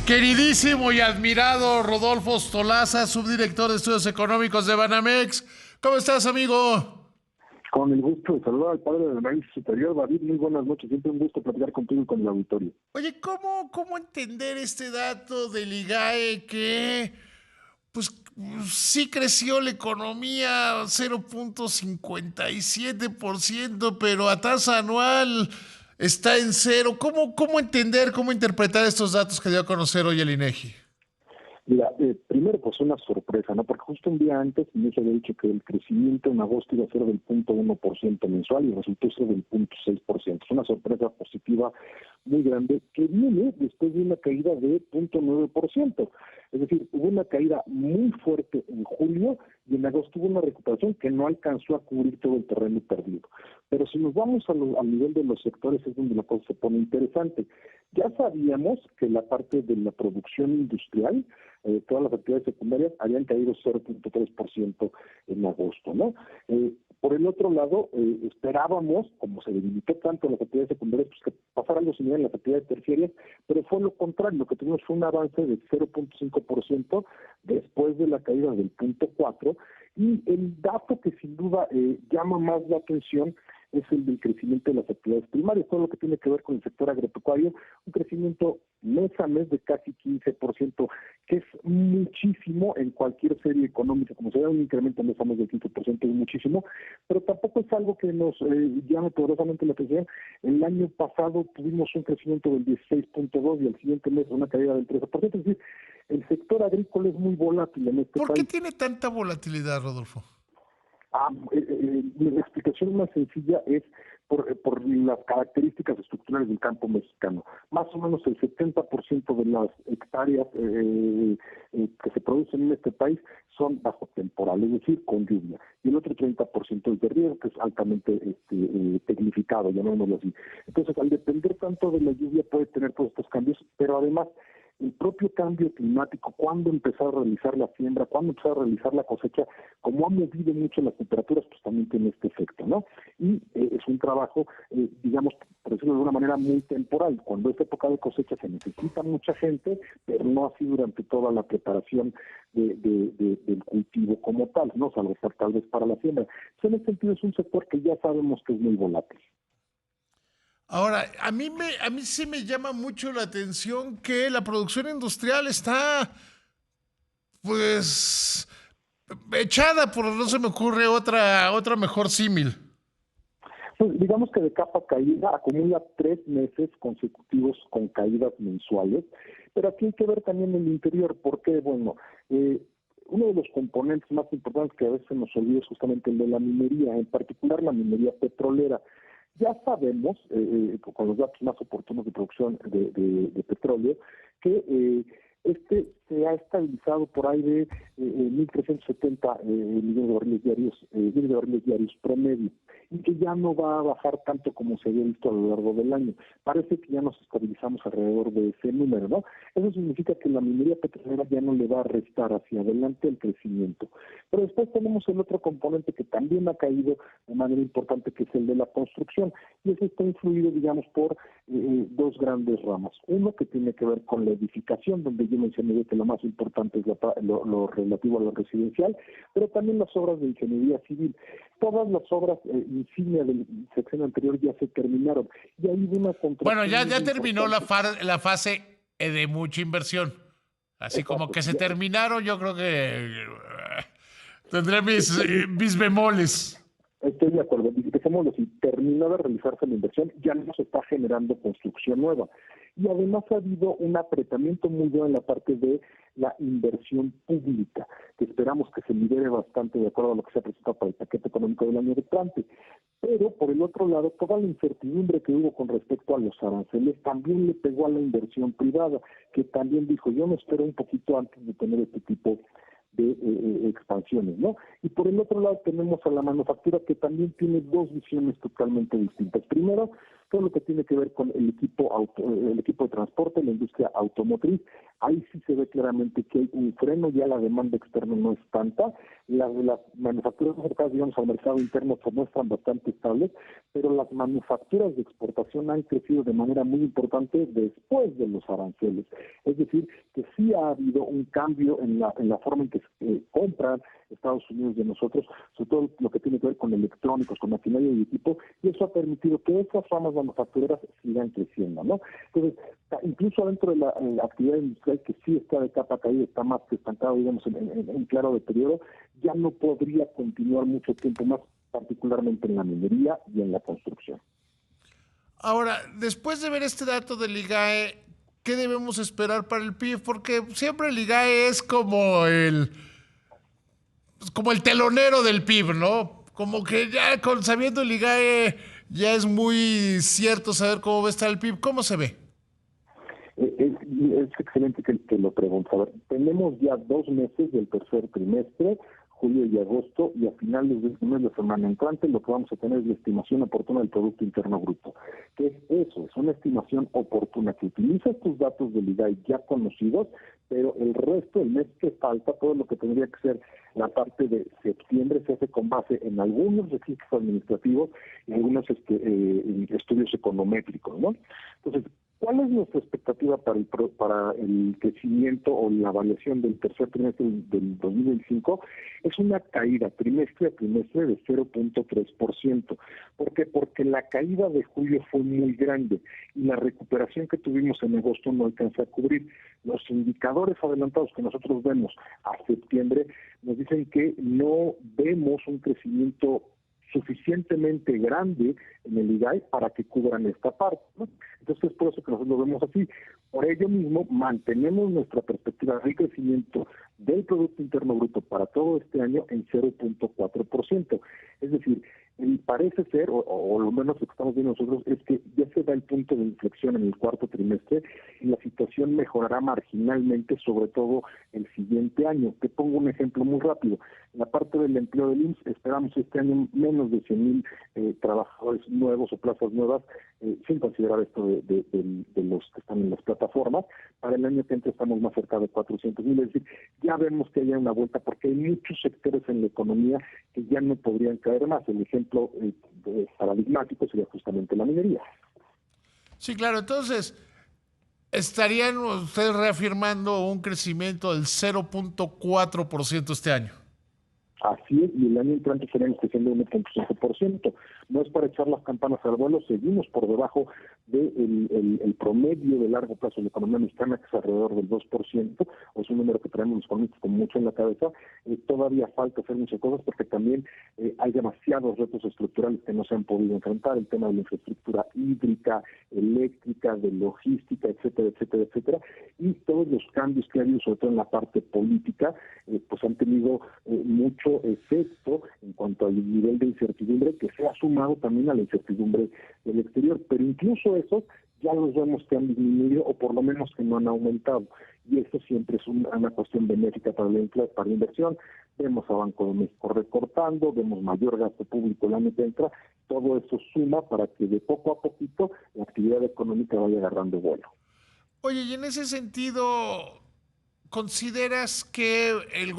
Queridísimo y admirado Rodolfo Stolaza, subdirector de Estudios Económicos de Banamex. ¿Cómo estás, amigo? Con el gusto de saludar al padre del análisis superior, David. Muy buenas noches. Siempre un gusto platicar contigo y con el auditorio. Oye, ¿cómo entender este dato del IGAE que, pues, sí creció la economía 0.57%, pero a tasa anual está en cero? ¿Cómo entender, cómo interpretar estos datos que dio a conocer hoy el INEGI? Mira, primero pues una sorpresa, ¿no? Porque justo un día antes me se había dicho que el crecimiento en agosto iba a ser del 0.1% mensual y resultó ser del 0.6%. Es una sorpresa positiva muy grande que viene después de una caída de 0.9%. Es decir, hubo una caída muy fuerte en julio y en agosto hubo una recuperación que no alcanzó a cubrir todo el terreno perdido. Pero si nos vamos al nivel de los sectores es donde la cosa se pone interesante. Ya sabíamos que la parte de la producción industrial, todas las actividades secundarias habían caído 0.3% en agosto, ¿no? Por el otro lado, esperábamos, como se debilitó tanto las actividades secundarias, pues que pasara algo similar en las actividades terciarias, pero fue lo contrario. Lo que tuvimos fue un avance de 0.5% después de la caída del 0.4%, y el dato que sin duda llama más la atención es el del crecimiento de las actividades primarias, todo lo que tiene que ver con el sector agropecuario, un crecimiento mes a mes de casi 15%, que es muchísimo en cualquier serie económica. Como se da un incremento mes a mes del 15%, es muchísimo, pero tampoco es algo que nos llame poderosamente la atención. El año pasado tuvimos un crecimiento del 16.2% y el siguiente mes una caída del 13%, es decir, el sector agrícola es muy volátil en este ¿Por qué país. tiene tanta volatilidad, Rodolfo? La explicación más sencilla es por las características estructurales del campo mexicano. Más o menos el 70% de las hectáreas que se producen en este país son bajo temporal, es decir, con lluvia. Y el otro 30% es de riego, que es altamente tecnificado, llamémoslo así. Entonces, al depender tanto de la lluvia, puede tener todos estos cambios, pero además el propio cambio climático, cuando empezar a realizar la siembra, cuando empezar a realizar la cosecha, como ha movido mucho las temperaturas, pues también tiene este efecto, ¿no? Y es un trabajo, digamos, por decirlo de alguna manera, muy temporal. Cuando es época de cosecha se necesita mucha gente, pero no así durante toda la preparación del cultivo como tal, ¿no? Salvo tal vez para la siembra. Entonces, en ese sentido es un sector que ya sabemos que es muy volátil. Ahora, a mí sí me llama mucho la atención que la producción industrial está, pues, echada, por no se me ocurre otra mejor símil. Pues digamos que de capa caída acumula 3 meses consecutivos con caídas mensuales, pero aquí hay que ver también el interior, porque, bueno, uno de los componentes más importantes que a veces nos olvida es justamente el de la minería, en particular la minería petrolera. Ya sabemos, con los datos más oportunos de producción de petróleo, que este se ha estabilizado por ahí de 1.370 millones de barriles diarios, miles de barriles diarios promedio, y que ya no va a bajar tanto como se había visto a lo largo del año. Parece que ya nos estabilizamos alrededor de ese número, ¿no? Eso significa que la minería petrolera ya no le va a restar hacia adelante el crecimiento. Pero después tenemos el otro componente que también ha caído de manera importante, que es el de la construcción, y eso está influido, digamos, por dos grandes ramas. Uno que tiene que ver con la edificación, donde yo mencioné que lo más importante es lo relativo a lo residencial, pero también las obras de ingeniería civil. Todas las obras insignia del sexenio anterior ya se terminaron, y hay una Bueno, contracción muy ya terminó importante. la fase de mucha inversión. Así como Exacto. que se terminaron, yo creo que tendré mis bemoles. Estoy de acuerdo. Dejémoslo así, terminó de realizarse la inversión, ya no se está generando construcción nueva. Y además ha habido un apretamiento muy bueno en la parte de la inversión pública, que esperamos que se libere bastante de acuerdo a lo que se ha presentado para el paquete económico del año entrante. Pero, por el otro lado, toda la incertidumbre que hubo con respecto a los aranceles también le pegó a la inversión privada, que también dijo, yo me espero un poquito antes de tener este tipo de expansiones, ¿no? Y por el otro lado tenemos a la manufactura, que también tiene dos visiones totalmente distintas. Primero, todo lo que tiene que ver con el equipo de transporte, la industria automotriz, ahí sí se ve claramente que hay un freno, ya la demanda externa no es tanta, las manufacturas acercadas, digamos, al mercado interno se muestran bastante estables, pero las manufacturas de exportación han crecido de manera muy importante después de los aranceles. Es decir, que sí ha habido un cambio en la forma en que se compran Estados Unidos de nosotros, sobre todo lo que tiene que ver con electrónicos, con maquinaria y equipo, y eso ha permitido que esas ramas manufactureras sigan creciendo, ¿no? Entonces, incluso dentro de la actividad industrial, que sí está de capa caída, está más que estancado, digamos, en claro deterioro, ya no podría continuar mucho tiempo más, particularmente en la minería y en la construcción. Ahora, después de ver este dato del IGAE, ¿qué debemos esperar para el PIB? Porque siempre el IGAE es como el telonero del PIB, ¿no? Como que ya sabiendo el IGAE ya es muy cierto saber cómo va a estar el PIB. ¿Cómo se ve? Es excelente que lo preguntes. A ver, tenemos ya 2 meses del tercer trimestre, julio y agosto, y a finales del mes de semana entrante lo que vamos a tener es la estimación oportuna del Producto Interno Bruto. ¿Qué es eso? Es una estimación oportuna que utiliza estos datos del IGAI ya conocidos, pero el resto del mes que falta, todo lo que tendría que ser la parte de septiembre, se hace con base en algunos registros administrativos y algunos estudios econométricos, ¿no? Entonces, ¿cuál es nuestra expectativa para el crecimiento o la variación del tercer trimestre del 2025? Es una caída trimestre a trimestre de 0.3%. ¿Por qué? Porque la caída de julio fue muy grande y la recuperación que tuvimos en agosto no alcanza a cubrir. Los indicadores adelantados que nosotros vemos a septiembre nos dicen que no vemos un crecimiento suficientemente grande en el IGAI para que cubran esta parte, ¿no? Entonces es por eso que nosotros lo vemos así. Por ello mismo mantenemos nuestra perspectiva de crecimiento del Producto Interno Bruto para todo este año en 0.4%. Es decir, parece ser, o lo menos lo que estamos viendo nosotros, es que ya se da el punto de inflexión en el cuarto trimestre y la situación mejorará marginalmente, sobre todo el siguiente año. Te pongo un ejemplo muy rápido. En la parte del empleo del IMSS, esperamos este año menos de 100,000 trabajadores nuevos o plazas nuevas, sin considerar esto de los que están en las plataformas. Para el año que entra estamos más cerca de 400,000, es decir, ya vemos que haya una vuelta porque hay muchos sectores en la economía que ya no podrían caer más. El ejemplo paradigmático sería justamente la minería. Sí, claro. Entonces, ¿estarían ustedes reafirmando un crecimiento del 0.4% este año? Así es, y el año entrante seremos creciendo 1.5%. No es para echar las campanas al vuelo, seguimos por debajo del promedio de largo plazo de la economía mexicana, que es alrededor del 2%, o es un número que traemos los economistas con mucho en la cabeza. Todavía falta hacer muchas cosas porque también hay demasiados retos estructurales que no se han podido enfrentar, el tema de la infraestructura hídrica, eléctrica, de logística, etcétera, etcétera, etcétera, y todos los cambios que ha habido, sobre todo en la parte política, pues han tenido mucho efecto en cuanto al nivel de incertidumbre que se ha sumado también a la incertidumbre del exterior, pero incluso esos ya los vemos que han disminuido o por lo menos que no han aumentado, y eso siempre es una cuestión benéfica para la inversión. Vemos a Banco de México recortando, vemos mayor gasto público el año que entra, todo eso suma para que de poco a poquito la actividad económica vaya agarrando vuelo. Oye, y en ese sentido, ¿consideras que este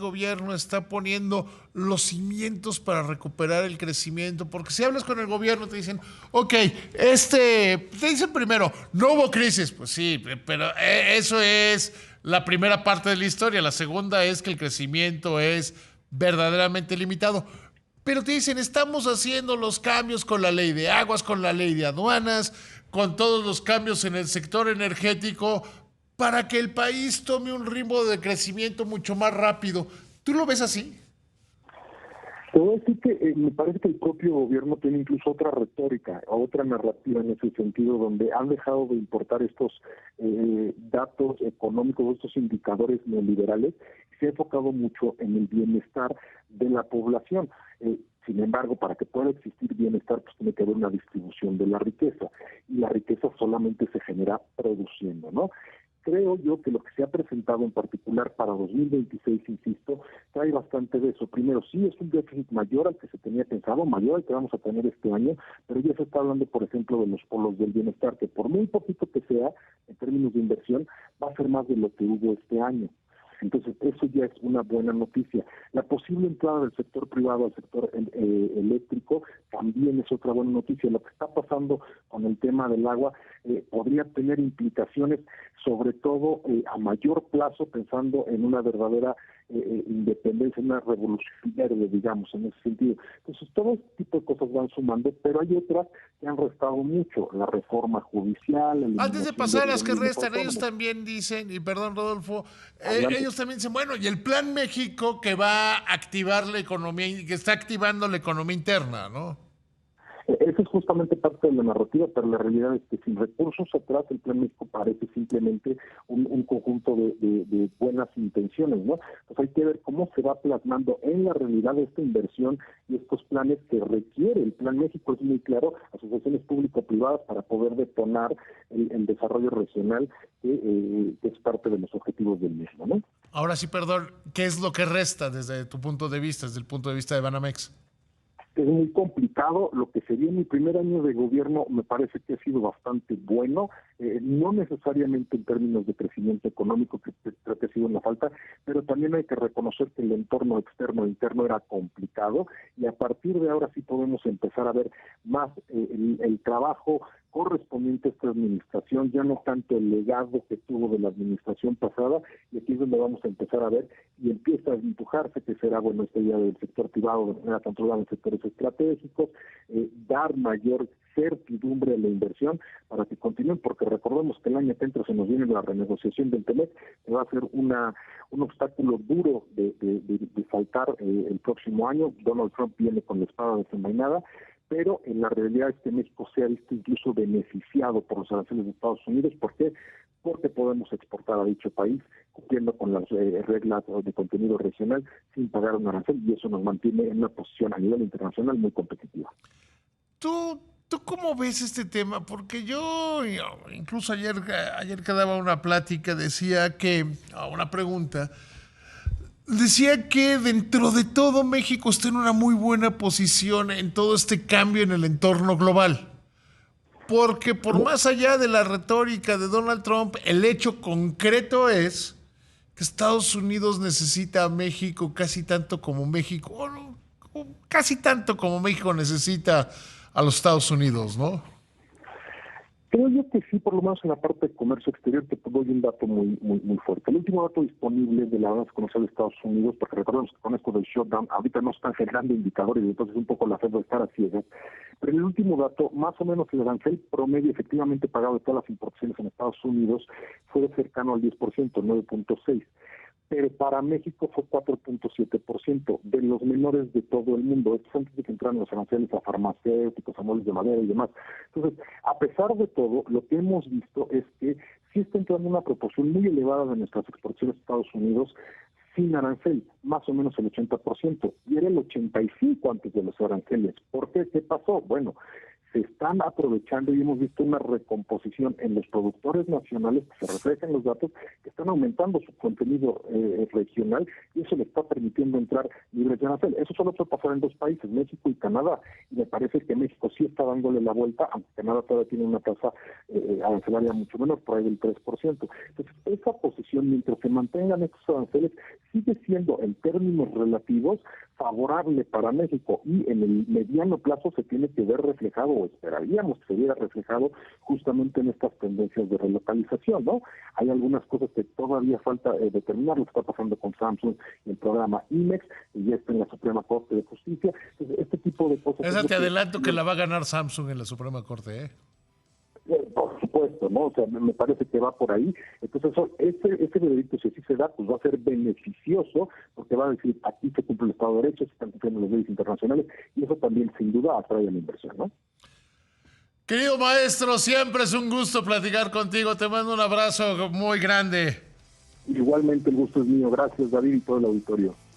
gobierno está poniendo los cimientos para recuperar el crecimiento? Porque si hablas con el gobierno te dicen, ok, te dicen primero, no hubo crisis. Pues sí, pero eso es la primera parte de la historia. La segunda es que el crecimiento es verdaderamente limitado. Pero te dicen, estamos haciendo los cambios con la ley de aguas, con la ley de aduanas, con todos los cambios en el sector energético, para que el país tome un ritmo de crecimiento mucho más rápido. ¿Tú lo ves así? Te voy a decir que me parece que el propio gobierno tiene incluso otra retórica, otra narrativa en ese sentido, donde han dejado de importar estos datos económicos, estos indicadores neoliberales, y se ha enfocado mucho en el bienestar de la población. Sin embargo, para que pueda existir bienestar, pues tiene que haber una distribución de la riqueza, y la riqueza solamente se genera produciendo, ¿no? creo yo que lo que se ha presentado en particular para 2026, insisto, trae bastante de eso. Primero, sí es un déficit mayor al que se tenía pensado, mayor al que vamos a tener este año, pero ya se está hablando, por ejemplo, de los polos del bienestar, que por muy poquito que sea, en términos de inversión, va a ser más de lo que hubo este año. Entonces, eso ya es una buena noticia. La posible entrada del sector privado al sector eléctrico también es otra buena noticia. Lo que está pasando con el tema del agua podría tener implicaciones, sobre todo a mayor plazo, pensando en una verdadera independencia, una revolución verde, digamos, en ese sentido. Entonces, todo este tipo de cosas van sumando, pero hay otras que han restado mucho. La reforma judicial. Antes de pasar a las que restan, ellos también dicen, y perdón Rodolfo, ellos también dicen, bueno, y el Plan México que va a activar la economía, que está activando la economía interna, ¿no? Esa es justamente parte de la narrativa, pero la realidad es que sin recursos atrás el Plan México parece simplemente un conjunto de buenas intenciones, ¿no? Pues hay que ver cómo se va plasmando en la realidad esta inversión y estos planes que requiere. El Plan México es muy claro, asociaciones público-privadas para poder detonar el desarrollo regional que es parte de los objetivos del mismo, ¿no? Ahora sí, perdón, ¿qué es lo que resta desde tu punto de vista, desde el punto de vista de Banamex? Es muy complicado. Lo que sería mi primer año de gobierno me parece que ha sido bastante bueno, no necesariamente en términos de crecimiento económico, que creo que ha sido una falta, pero también hay que reconocer que el entorno externo e interno era complicado y a partir de ahora sí podemos empezar a ver más el trabajo correspondiente a esta administración, ya no tanto el legado que tuvo de la administración pasada, y aquí es donde vamos a empezar a ver y empieza a empujarse que será bueno esta idea del sector privado de manera controlada en sectores estratégicos, dar mayor certidumbre a la inversión para que continúen, porque recordemos que el año que entra se nos viene la renegociación del TEMEC, que va a ser un obstáculo duro de saltar el próximo año. Donald Trump viene con la espada desenvainada, pero en la realidad es que México se ha visto incluso beneficiado por los aranceles de Estados Unidos. ¿Por qué? Porque podemos exportar a dicho país cumpliendo con las reglas de contenido regional sin pagar un arancel, y eso nos mantiene en una posición a nivel internacional muy competitiva. ¿Tú cómo ves este tema? Porque yo incluso ayer que daba una plática, decía que, una pregunta, decía que dentro de todo México está en una muy buena posición en todo este cambio en el entorno global. Porque por más allá de la retórica de Donald Trump, el hecho concreto es que Estados Unidos necesita a México casi tanto como México, o casi tanto como México necesita a los Estados Unidos, ¿no? Creo yo que sí, por lo menos en la parte de comercio exterior, te doy un dato muy fuerte. El último dato disponible de la balanza comercial de Estados Unidos, porque recordemos que con esto del shutdown, ahorita no están generando indicadores y entonces un poco la Fed va a estar a ciegas, pero en el último dato, más o menos el arancel promedio efectivamente pagado de todas las importaciones en Estados Unidos fue cercano al 10%, 9.6%. Pero para México fue 4.7%, de los menores de todo el mundo. Esto es antes de que entraran los aranceles a farmacéuticos, a muebles de madera y demás. Entonces, a pesar de todo, lo que hemos visto es que sí está entrando una proporción muy elevada de nuestras exportaciones a Estados Unidos sin arancel, más o menos el 80%, y era el 85% antes de los aranceles. ¿Por qué? ¿Qué pasó? Bueno, se están aprovechando y hemos visto una recomposición en los productores nacionales, que se reflejan los datos, que están aumentando su contenido regional, y eso le está permitiendo entrar libres de arancel. Eso solo puede pasar en dos países, México y Canadá, y me parece que México sí está dándole la vuelta, aunque Canadá todavía tiene una tasa arancelaria mucho menor, por ahí del 3%. Entonces, esa posición, mientras se mantengan estos aranceles, sigue siendo en términos relativos favorable para México, y en el mediano plazo se tiene que ver reflejado, o esperaríamos que se viera reflejado justamente en estas tendencias de relocalización, ¿no? Hay algunas cosas que todavía falta determinar, lo que está pasando con Samsung y el programa IMEX, y ya está en la Suprema Corte de Justicia. Entonces, este tipo de cosas... Esa te adelanto que la va a ganar Samsung en la Suprema Corte, ¿eh? Por supuesto, ¿no? O sea, me parece que va por ahí. Entonces, ese veredicto, si así se da, pues va a ser beneficioso, porque va a decir, aquí se cumple el Estado de Derecho, se están cumpliendo las leyes internacionales, y eso también, sin duda, atrae a la inversión, ¿no? Querido maestro, siempre es un gusto platicar contigo. Te mando un abrazo muy grande. Igualmente, el gusto es mío. Gracias, David, y todo el auditorio.